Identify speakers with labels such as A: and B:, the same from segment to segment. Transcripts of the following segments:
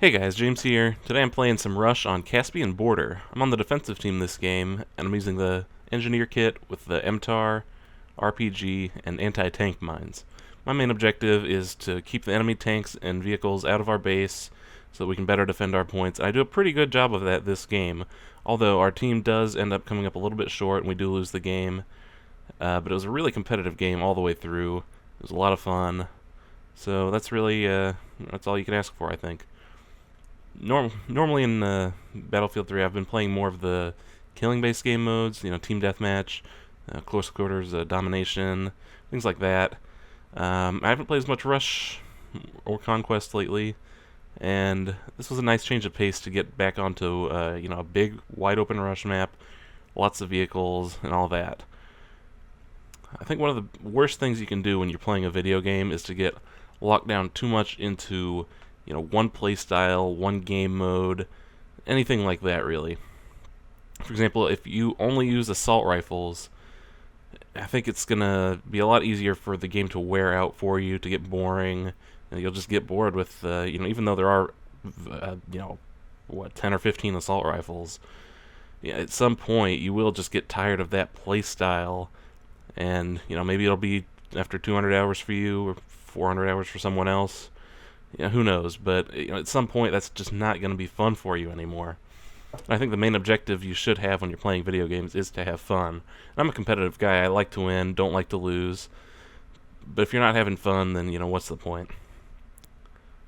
A: Hey guys, James here. Today I'm playing some Rush on Caspian border. I'm on the defensive team this game, and I'm using the engineer kit with the MTAR, RPG, and anti-tank mines. My main objective is to keep the enemy tanks and vehicles out of our base so that we can better defend our points. I do a pretty good job of that this game, although our team does end up coming up a little bit short and we do lose the game. But it was a really competitive game all the way through. It was a lot of fun. So that's really, that's all you can ask for, I think. Normally in Battlefield 3, I've been playing more of the killing-based game modes, team deathmatch, close quarters, domination, things like that. I haven't played as much Rush or Conquest lately, and this was a nice change of pace to get back onto, a big, wide-open Rush map, lots of vehicles, and all that. I think one of the worst things you can do when you're playing a video game is to get locked down too much into one play style, one game mode, anything like that, really. For example, if you only use assault rifles, I think it's going to be a lot easier for the game to wear out for you, to get boring, and you'll just get bored with, even though there are, 10 or 15 assault rifles, at some point you will just get tired of that play style, and, maybe it'll be after 200 hours for you, or 400 hours for someone else. Who knows, but at some point that's just not going to be fun for you anymore. I think the main objective you should have when you're playing video games is to have fun. And I'm a competitive guy. I like to win, don't like to lose. But if you're not having fun, then, what's the point?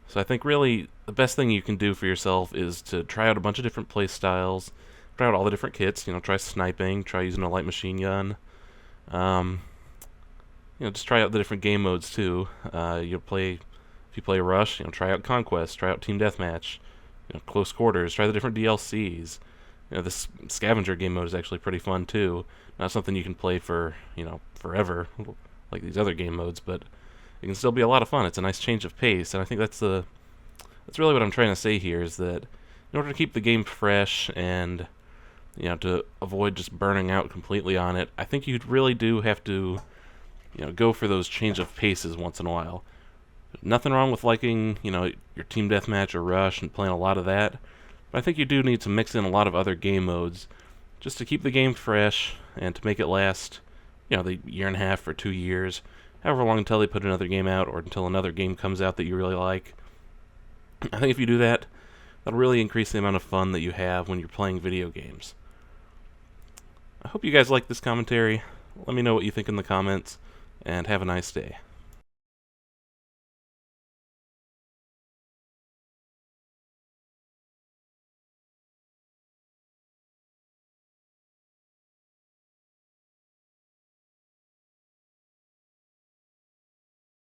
A: So I think really the best thing you can do for yourself is to try out a bunch of different play styles, try out all the different kits, try sniping, try using a light machine gun. Just try out the different game modes too. If you play Rush, try out Conquest, try out Team Deathmatch, Close Quarters, try the different DLCs. This scavenger game mode is actually pretty fun too. Not something you can play for, forever, like these other game modes, but it can still be a lot of fun. It's a nice change of pace, and I think that's really what I'm trying to say here, is that in order to keep the game fresh and, to avoid just burning out completely on it, I think you really do have to, go for those change of paces once in a while. Nothing wrong with liking, your Team Deathmatch or Rush and playing a lot of that, but I think you do need to mix in a lot of other game modes just to keep the game fresh and to make it last, the year and a half or 2 years, however long until they put another game out or until another game comes out that you really like. I think if you do that, that'll really increase the amount of fun that you have when you're playing video games. I hope you guys like this commentary. Let me know what you think in the comments, and have a nice day.